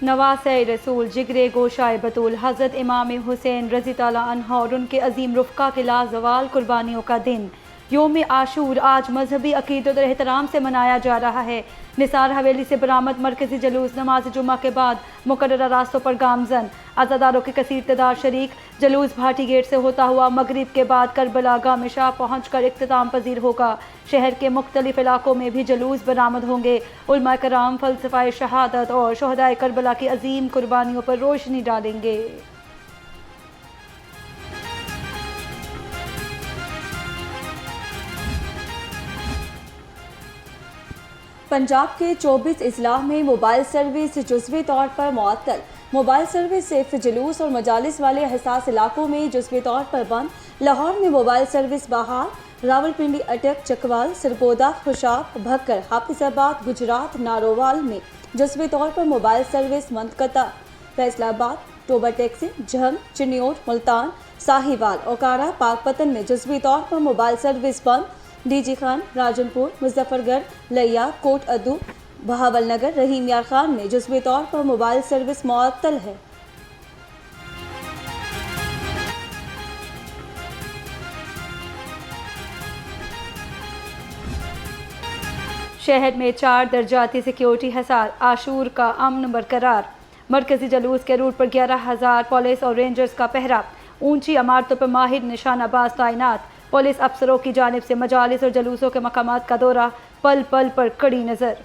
नवासे रसूल जिगरे गोशाए बतूल हज़रत इमाम हुसैन रज़ी ताला अन्हु और उनके अजीम रुफ़क़ा के लाज़वाल कुर्बानियों का दिन योम आशूर आज मजहबी अक़ीदत और एहतराम से मनाया जा रहा है। निसार हवेली से बरामद मरकज़ी जलूस नमाज जुमा के बाद मुकर्ररा रास्तों पर गामजन अज़ादारों की कसीर तादाद शरीक। जलूस भाटी गेट से होता हुआ मगरिब के बाद करबला गाम शाह पहुँच कर इख्तिताम पजीर होगा। शहर के मुख्तलिफ इलाकों में भी जलूस बरामद होंगे। उलमा कराम फ़लसफ़ाए शहादत और शुहदाए करबला की अजीम कुर्बानियों पर रोशनी डालेंगे। पंजाब के 24 अजला में मोबाइल सर्विस जुज़वी तौर पर मुअत्तल। मोबाइल सर्विस सिर्फ जुलूस और मजालिस वाले हसास इलाकों में जुज़वी तौर पर बंद। लाहौर में मोबाइल सर्विस बहाल। रावलपिंडी, अटक, चकवाल, सरगोदा, खुशाब, भक्कर, हाफिजाबाद, गुजरात, नारोवाल में जुज़वी तौर पर मोबाइल सर्विस मुनक़ता। फैसलाबाद, टोबा टैक्सी, झंग, चिन्योर, मुल्तान, साहिवाल, ओकारा, पाकपतन में जुज़वी तौर पर मोबाइल सर्विस बंद। डीजी खान, राजनपुर, मुजफ्फरगढ़, लिया, कोट अदू, बहावल नगर, रहीम यार खान में जुज़वी तौर पर मोबाइल सर्विस मुअत्तल है। शहर में 4 दर्जाती सिक्योरिटी हिसार। आशूर का अमन बरकरार। मरकजी जलूस के रूट पर 11,000 पुलिस और रेंजर्स का पहरा। ऊंची इमारतों पर माहिर निशानाबाज तैनात। पुलिस अफसरों की जानिब से मजालिस और जलूसों के मकामात का दौरा। पल पल पर कड़ी नज़र।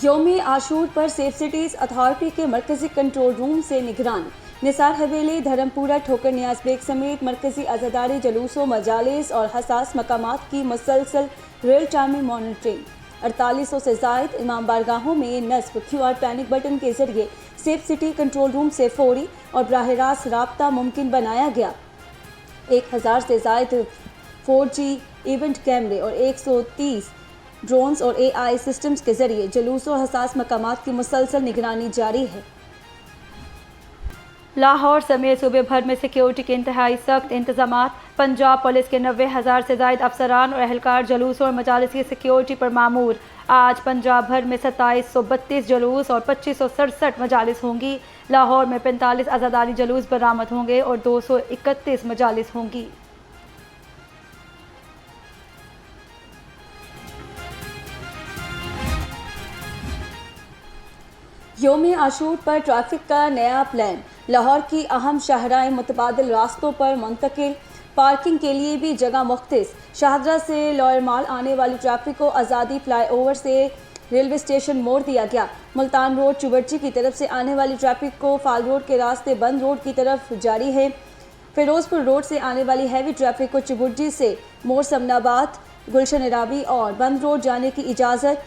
योम आशूर पर सेफ सिटीज़ अथॉरिटी के मरकजी कंट्रोल रूम से निगरानी। निसार हवेली, धर्मपुरा, ठोकर नियाज बेग समेत मरकजी आज़ादारी जलूसों, मजालिस और हसास मकामात की मुसलसल रियल टाइम मॉनिटरिंग। 4800 से ज़ायद इमाम बारगाहों में नस्ब QR पैनिक बटन के जरिए सेफ सिटी कंट्रोल रूम से फौरी और बराह रास्त राब्ता मुमकिन बनाया गया। 1000 से ज़ायद 4G इवेंट कैमरे और 130 ड्रोन्स और AI सिस्टम्स के जरिए जलूस और हसास मकामात की मुसलसल निगरानी जारी है। लाहौर समेत सूबे भर में सिक्योरिटी के इंतहाई सख्त इंतजामात। पंजाब पुलिस के 90,000 से ज़ायद अफसरान और एहलकार जलूस और मजालिस की सिक्योरिटी पर मामूर। आज पंजाब भर में 2732 जलूस और 2567 मजालिस होंगी। लाहौर में 45 आज़ादारी जलूस बरामद होंगे और 231 मजालिस होंगी। योम आशूर पर ट्रैफिक का नया प्लान। लाहौर की अहम शाहराएं मुतबादिल रास्तों पर मुंतकिल। पार्किंग के लिए भी जगह मुख्तिस। शाहदरा से लॉयर माल आने वाली ट्रैफिक को आज़ादी फ्लाईओवर से रेलवे स्टेशन मोड़ दिया गया। मुल्तान रोड चुबर्ची की तरफ से आने वाली ट्रैफिक को फाल रोड के रास्ते बंद रोड की तरफ जारी है। फिरोजपुर रोड से आने वाली हैवी ट्रैफिक को चुबुर्जी से मोर समनाबाद, गुलशन इराबी और बंद रोड जाने की इजाज़त।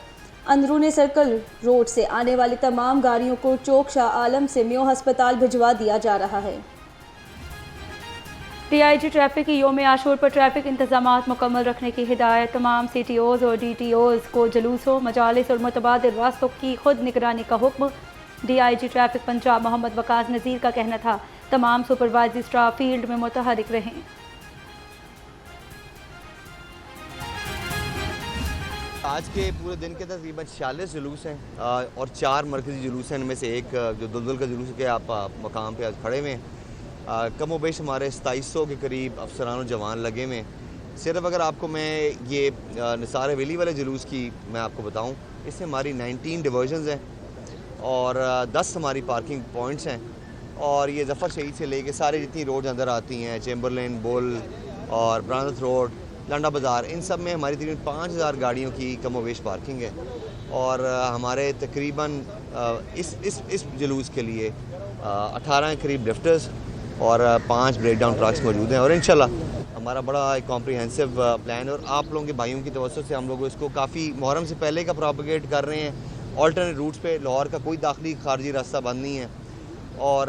अंदरूनी सर्कल रोड से आने वाली तमाम गाड़ियों को चौक शाह आलम से म्यो अस्पताल भिजवा दिया जा रहा है। DIG ट्रैफिक की योम आशूर पर ट्रैफिक इंतजामात मुकम्मल रखने की हिदायत। तमाम CTOs और DTOs को जलूसों, मजालिस और मुतबादिल रास्तों की खुद निगरानी का हुक्म। DIG ट्रैफिक पंजाब मोहम्मद वकास नज़ीर का कहना था तमाम सुपरवाइजरी स्टाफ फील्ड में मुतहरिक रहें। आज के पूरे दिन के तकरीबन 46 जुलूस हैं और 4 मरकज़ी जुलूस हैं। इनमें से एक जो दुलदुल का जुलूस के आप मकाम पे आज खड़े हुए हैं। कम बेश हमारे 2700 के करीब अफसरान और जवान लगे हुए हैं। सिर्फ अगर आपको मैं ये निसार हवेली वाले जुलूस की मैं आपको बताऊं, इसमें हमारी 19 डिवर्जन्स हैं और 10 हमारी पार्किंग पॉइंट्स हैं। और ये जफ़र शहीद से लेके सारे जितनी रोड अंदर आती हैं, चैम्बरलेन, बुल और ब्रांदत रोड, लंडा बाज़ार, इन सब में हमारी तकरीबन 5000 गाड़ियों की कमोवेश पार्किंग है। और हमारे तकरीबन इस जुलूस के लिए 18 करीब लिफ्टर्स और 5 ब्रेक डाउन ट्रक्स मौजूद हैं। और इंशाल्लाह हमारा बड़ा एक कॉम्प्रिहेंसिव प्लान है और आप लोगों के भाइयों की तवज्जो से हम लोग इसको काफ़ी मुहर्रम से पहले का प्रोपेगेट कर रहे हैं। ऑल्टरनेट रूट्स पे लाहौर का कोई दाखिली खारजी रास्ता बंद नहीं है और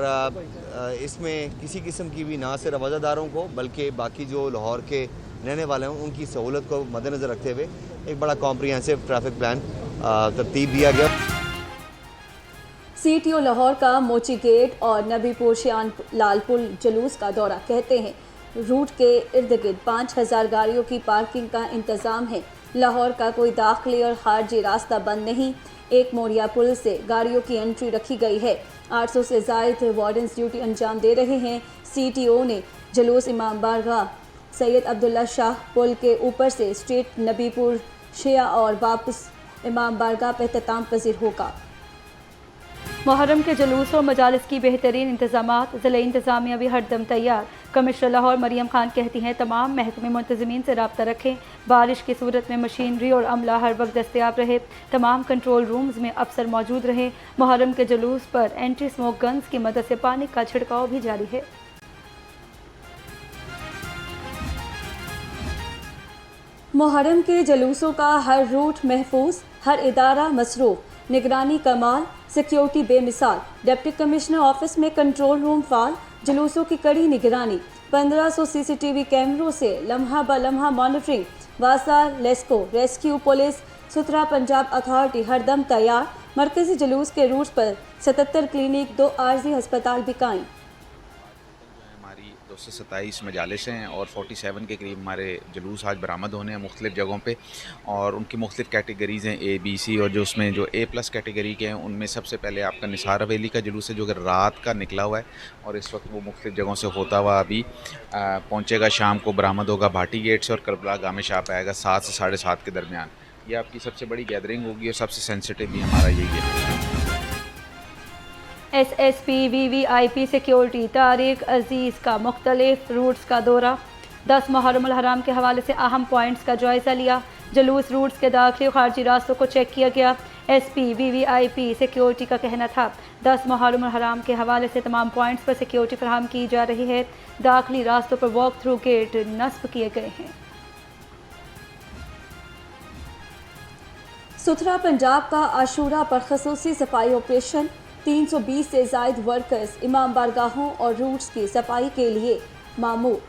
इसमें किसी किस्म की भी ना सिर्फ रवादारों को बल्कि बाकी जो लाहौर के रहने वाले हैं उनकी सहूलत को मद्देनज़र रखते हुए एक बड़ा कॉम्प्रिहेंसिव ट्रैफिक प्लान तरतीब दिया गया। CTO लाहौर का मोची गेट और नबीपुर शियान लाल पुल जुलूस का दौरा। कहते हैं रूट के इर्द गिर्द 5000 गाड़ियों की पार्किंग का इंतज़ाम है। लाहौर का कोई दाखिली और खारजी रास्ता बंद नहीं। एक मोरिया पुल से गाड़ियों की एंट्री रखी गई है। 800 से ज़ायद वार्डन्स ड्यूटी अंजाम दे रहे हैं। CTO ने जुलूस इमाम बारगाह सैयद अब्दुल्ला शाह पुल के ऊपर से स्ट्रेट नबीपुर शिया और वापस इमाम बारगाह पर एहतमाम पजीर होगा। मुहर्रम के जुलूस और मजालिस की बेहतरीन इंतजामात, ज़िला इंतज़ामिया भी हरदम तैयार। कमिश्नर लाहौर मरियम खान कहती हैं तमाम महकमे मुंतज़मीन से रब्ता रखें। बारिश की सूरत में मशीनरी और अमला हर वक्त दस्तयाब रहे। तमाम कंट्रोल रूम्स में अफसर मौजूद रहे। मुहर्रम के जुलूस पर एंटी स्मोक गन्स की मदद से पानी का छिड़काव भी जारी है। मुहर्रम के जुलूसों का हर रूट महफूज, हर इदारा मसरूफ, निगरानी कमाल, सिक्योरिटी बेमिसाल। डिप्टी कमिश्नर ऑफिस में कंट्रोल रूम फाल, जुलूसों की कड़ी निगरानी। 1500 CCTV कैमरों से लम्हा ब लम्हा मॉनिटरिंग। वासा, लेस्को, रेस्क्यू पुलिस, सुथरा पंजाब अथॉरिटी हरदम तैयार। मरकजी जुलूस के रूट्स पर 77 क्लिनिक, 2 आर्जी हस्पताल भी कायम। 227 मजालिस हैं और 47 के करीब हमारे जुलूस आज बरामद होने हैं मुख्तलिफ़ जगहों पे, और उनकी मुख्तलिफ़ कैटेगरीज़ हैं A, B, C, और जो उसमें जो A+ कैटेगरी के हैं उनमें सबसे पहले आपका निसार हवेली का जुलूस है जो कि रात का निकला हुआ है और इस वक्त वो मुख्तलिफ़ जगहों से होता हुआ अभी पहुँचेगा। शाम को बरामद होगा भाटी गेट से और करबला गाह में शाह आएगा 7 से 7:30 के दरमियान। ये आपकी सबसे बड़ी गैदरिंग होगी और सबसे सेंसिटिव भी हमारा यही है। SSP VVIP सिक्योरिटी तारिक अजीज़ का मुख्तलिफ रूट्स का दौरा। 10 मुहर्रम अल हराम के हवाले से अहम पॉइंट्स का जायज़ा लिया। जुलूस रूट्स के दाखिली और खारजी रास्तों को चेक किया गया। SP VVIP सिक्योरिटी का कहना था 10 मुहर्रम अल हराम के हवाले से तमाम पॉइंट्स पर सिक्योरिटी फराहम की जा रही है। दाखिली रास्तों पर वॉक थ्रू गेट नस्ब किए गए हैं। सुथरा पंजाब का आशूरा पर खसूसी सफाई ऑपरेशन। 320 से ज़ायद वर्कर्स इमाम बारगाहों और रूट्स की सफाई के लिए मामूर।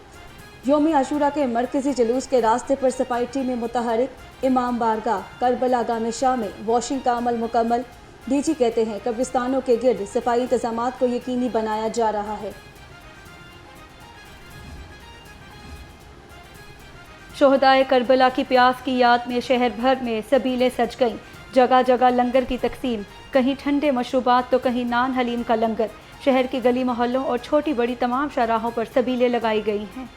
योम आशूरा के मरकज़ी जुलूस के रास्ते पर सफाई टीम में मुतहरिक। इमाम बारगाह करबला गाह में शाह में वॉशिंग का अमल मुकम्मल। DG कहते हैं कब्रिस्तानों के गिर्द सफाई इंतजामात को यकीनी बनाया जा रहा है। शोहदाए करबला की प्यास की याद में शहर भर में सबीलें सज गईं। जगह जगह लंगर की तकसीम, कहीं ठंडे मशरूबात तो कहीं नान हलीम का लंगर। शहर की गली मोहल्लों और छोटी बड़ी तमाम शाहराहों पर सबीलें लगाई गई हैं।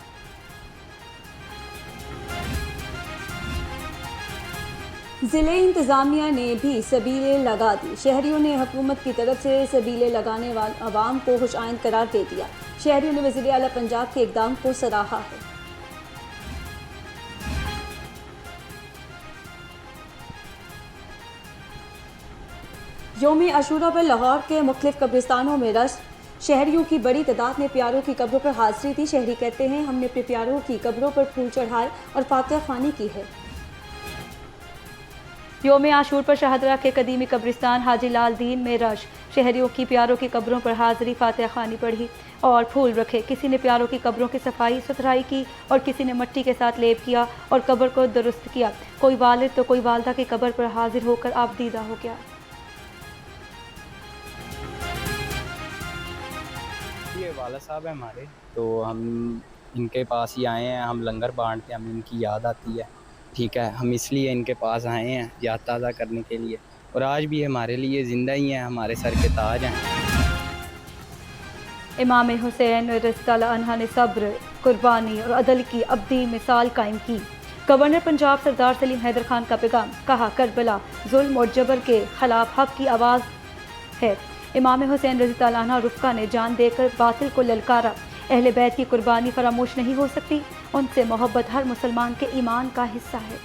ज़िले इंतज़ामिया ने भी सबीलें लगा दी। शहरियों ने हुकूमत की तरफ से सबीलें लगाने वाले अवाम को खुशाइंद करार दे दिया। शहरियों ने वज़ीर आला पंजाब के इक़दाम को सराहा है। योम आशूरा पर लाहौर के मुख्तलिफ कब्रिस्तानों में रश। शहरियों की बड़ी तादाद ने प्यारों की कब्रों पर हाज़िरी दी। शहरी कहते हैं हमने अपने प्यारों की कब्रों पर फूल चढ़ाए और फातिहा ख़्वानी की है। योम आशूर पर शाहदरा के कदीमी कब्रिस्तान हाजी लाल दीन में रश। शहरियों की प्यारों की कब्रों पर हाज़िरी, फातिहा ख़्वानी पढ़ी और फूल रखे। किसी ने प्यारों की कब्रों की सफाई सुथराई की और किसी ने मिट्टी के साथ लेप किया और कब्र को दुरुस्त किया। कोई वालिद तो कोई वालदा की कब्र पर हाजिर होकर आबदीदा हो गया। ये वाला साहब है हमारे, तो हम इनके पास ही आए हैं। हम लंगर बांटते हैं, हमें इनकी याद आती है। ठीक है, हम इसलिए इनके पास आए हैं याद ताज़ा करने के लिए, और आज भी हमारे लिए ज़िंदा ही हैं, हमारे सर के ताज हैं। इमाम हुसैन रज़ियल्लाहु अन्हु ने सब्र, कुर्बानी और अदल की अब्दी मिसाल कायम की। गवर्नर पंजाब सरदार सलीम हैदर खान का पैगाम, कहा करबला जुल्म और जबर के खिलाफ हक की आवाज़ है। इमाम हुसैन रज़ियल्लाहु अन्हु रुफ़क़ा ने जान देकर बातिल को ललकारा। अहले बैत की कुर्बानी फरामोश नहीं हो सकती। उनसे मोहब्बत हर मुसलमान के ईमान का हिस्सा है।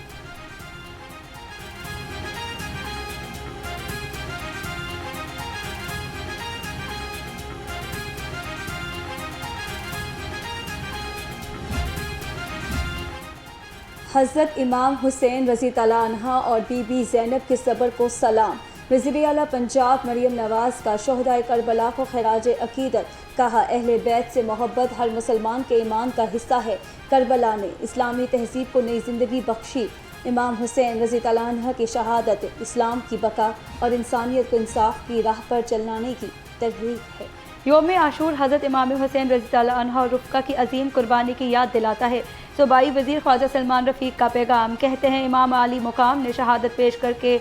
हज़रत इमाम हुसैन रज़ियल्लाहु अन्हु और बीबी ज़ैनब के सब्र को सलाम। वज़ीर आला पंजाब मरियम नवाज़ का शोहदाए करबला को खराज अकीदत। कहा अहले बैत से मोहब्बत हर मुसलमान के ईमान का हिस्सा है। करबला ने इस्लामी तहज़ीब को नई ज़िंदगी बख्शी। इमाम हुसैन रज़ियल्लाहु अन्हु की शहादत इस्लाम की बका और इंसानियत को इंसाफ की राह पर चलाने की तरगीब है। योम आशूर हज़रत इमाम हुसैन रज़ी अल्लाह अन्हु और रुफ़का की अजीम कुर्बानी की याद दिलाता है। सूबाई वज़ीर ख्वाजा सलमान रफ़ीक का पैगाम, कहते हैं इमाम आली मुकाम ने शहादत पेश करके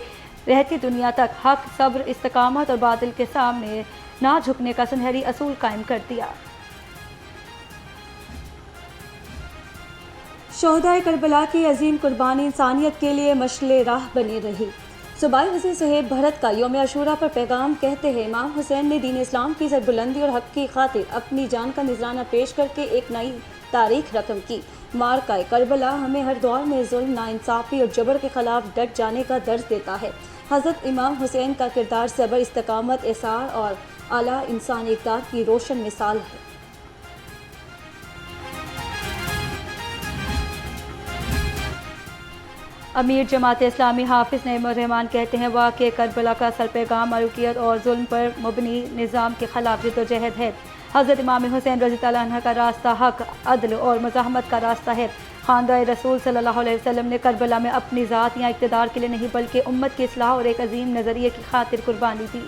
रहती दुनिया तक हक, सब्र, इस्तकामत और बातिल के सामने ना झुकने का सुनहरी असूल कायम कर दिया। शोहदाए करबला की अजीम कुर्बानी इंसानियत के लिए मशले राह बनी रही। सूबाई वज़ीर सुहेब भरत का योम आशूरा पर पैगाम, कहते हैं इमाम हुसैन ने दीन इस्लाम की सरबुलंदी और हक की खातिर अपनी जान का निजराना पेश करके एक नई तारीख रकम की। मारकाए करबला हमें हर दौर में जुल्म, नाइंसाफ़ी और जबर के खिलाफ डट जाने का दर्ज देता है। हज़रत इमाम हुसैन का किरदार सब्र, इस्तकामत, एसार और आला इंसानी इक़्तिदार की रोशन मिसाल है। अमीर जमात इस्लामी हाफिज़ नईमुर रहमान कहते हैं वाक़या करबला का असल पैगाम मलूकियत और जुल्म पर मुबनी निज़ाम के खिलाफ जद्दोजहद है। हज़रत इमाम हुसैन रज़ी अल्लाह अन्हु का रास्ता हक, अदल और मज़ाहमत का रास्ता है। ख़ानदाए रसूल सल्लल्लाहु अलैहि वसल्लम ने करबला में अपनी ज़ात या इक़्तिदार के लिए नहीं बल्कि उम्मत की इस्लाह और एक अजीम नज़रिए की खातिर कुर्बानी दी।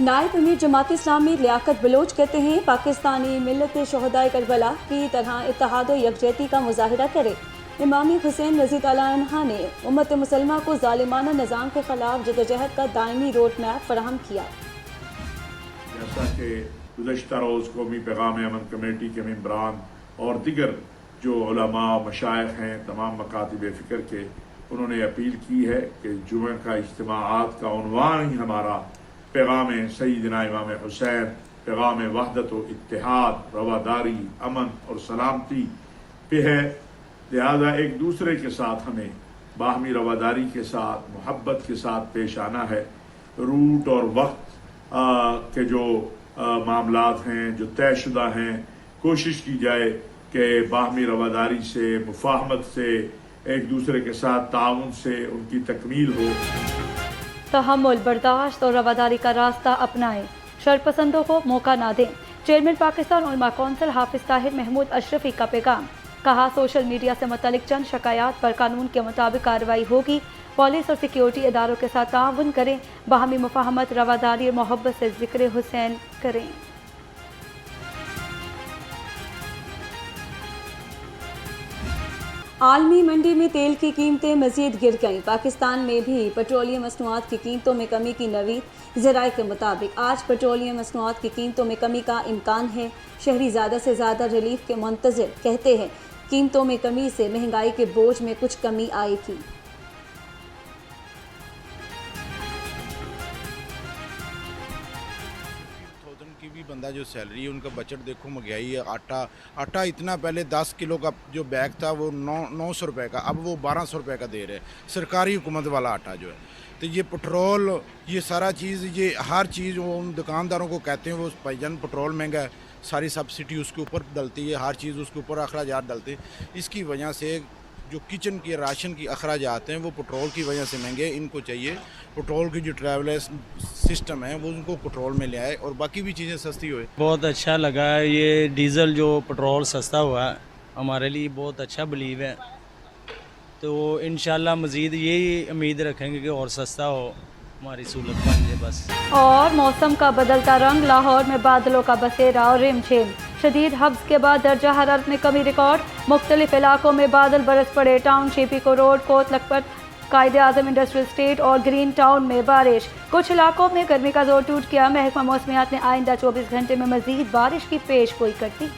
नायब अमीर जमात इस्लामी लियाकत बलोच कहते हैं पाकिस्तानी मिलत शोहदाए करबला की तरह इत्तेहाद व यकजहती का मुजाहिरा करे। इमाम हुसैन रज़ी अल्लाह अन्हु ने उम्मत मुसलमा को ज़ालिमाना निज़ाम के खिलाफ जदोजहद का दायमी रोड मैप फराहम किया। जैसा कि गुज़श्ता रोज़ कौमी पैगाम अमन कमेटी के मेंबरान और दिगर जो उलमा मशाइख हैं तमाम मकातिब फ़िक्र के, उन्होंने अपील की है कि जुमे का इज्तिमाआत का उन्वान ही हमारा पैगाम सय्यदना इमाम हुसैन, पैगाम वहदत व इत्तेहाद, रवादारी, अमन और सलामती पे है। लिहाजा एक दूसरे के साथ हमें बाहमी रवादारी के साथ, मोहब्बत के साथ पेश आना है। रूट और वक्त के जो मामलात हैं, जो तयशुदा हैं, कोशिश की जाए कि बाहमी रवादारी से, मुफाहमत से, एक दूसरे के साथ ताउन से उनकी तकमील हो। तहम्मुल, बर्दाश्त और रवादारी का रास्ता अपनाएं, शरपसंदों को मौका ना दें। चेयरमैन पाकिस्तान उलमा कौंसिल हाफिज ताहिर महमूद अशरफी का पैगाम, कहा सोशल मीडिया से मुतल्लिक चंद शिकायत पर कानून के मुताबिक कार्रवाई होगी। पुलिस और सिक्योरिटी इदारों के साथ ताउन करें, बाहमी मुफाहमत, रवादारी और मोहब्बत से जिक्र हुसैन करें। आलमी मंडी में तेल की कीमतें मजीद गिर गईं। पाकिस्तान में भी पेट्रोलियम मसनूआत की कीमतों में कमी की नवीद। ज़राए के मुताबिक आज पेट्रोलियम मसनूआत की कीमतों में कमी का इम्कान है। शहरी ज़्यादा से ज़्यादा रिलीफ के मुंतज़िर, कहते हैं कीमतों में कमी से महंगाई के बोझ में कुछ कमी आएगी। की भी बंदा जो सैलरी है उनका बजट देखो, महंगाई है। आटा इतना पहले 10 किलो का जो बैग था वो 900 रुपये का, अब वो 1200 रुपये का दे रहे हैं, सरकारी हुकूमत वाला आटा जो है। तो ये पेट्रोल, ये सारा चीज़, ये हर चीज़ वो उन दुकानदारों को कहते हैं वो भाईजान पेट्रोल महंगा है, सारी सब्सिडी उसके ऊपर डलती है, हर चीज़ उसके ऊपर अखराजात डलते हैं। इसकी वजह से जो किचन के राशन की अखराजात हैं वो पेट्रोल की वजह से महंगे। इनको चाहिए पेट्रोल की जो ट्रैवल सिस्टम है वो उनको पेट्रोल में ले आए और बाकी भी चीज़ें सस्ती होए। बहुत अच्छा लगा है ये डीज़ल जो पेट्रोल सस्ता हुआ है, हमारे लिए बहुत अच्छा बिलीव है। तो इंशाल्लाह मज़ीद यही उम्मीद रखेंगे कि और सस्ता हो, हमारी सहूलत बन जाए बस। और मौसम का बदलता रंग, लाहौर में बादलों का बसेरा और रिमझिम। शदीद हब्स के बाद दर्जा हरारत में कमी रिकॉर्ड। मुख्तलिफ इलाकों में बादल बरस पड़े। Township, eco road, Kot Lakhpat, Quaid-e Azam industrial state और ग्रीन टाउन में बारिश। कुछ इलाकों में गर्मी का जोर टूट गया। महकमा मौसमियात ने आइंदा 24 घंटे में मज़ीद बारिश की पेश गोई कर दी।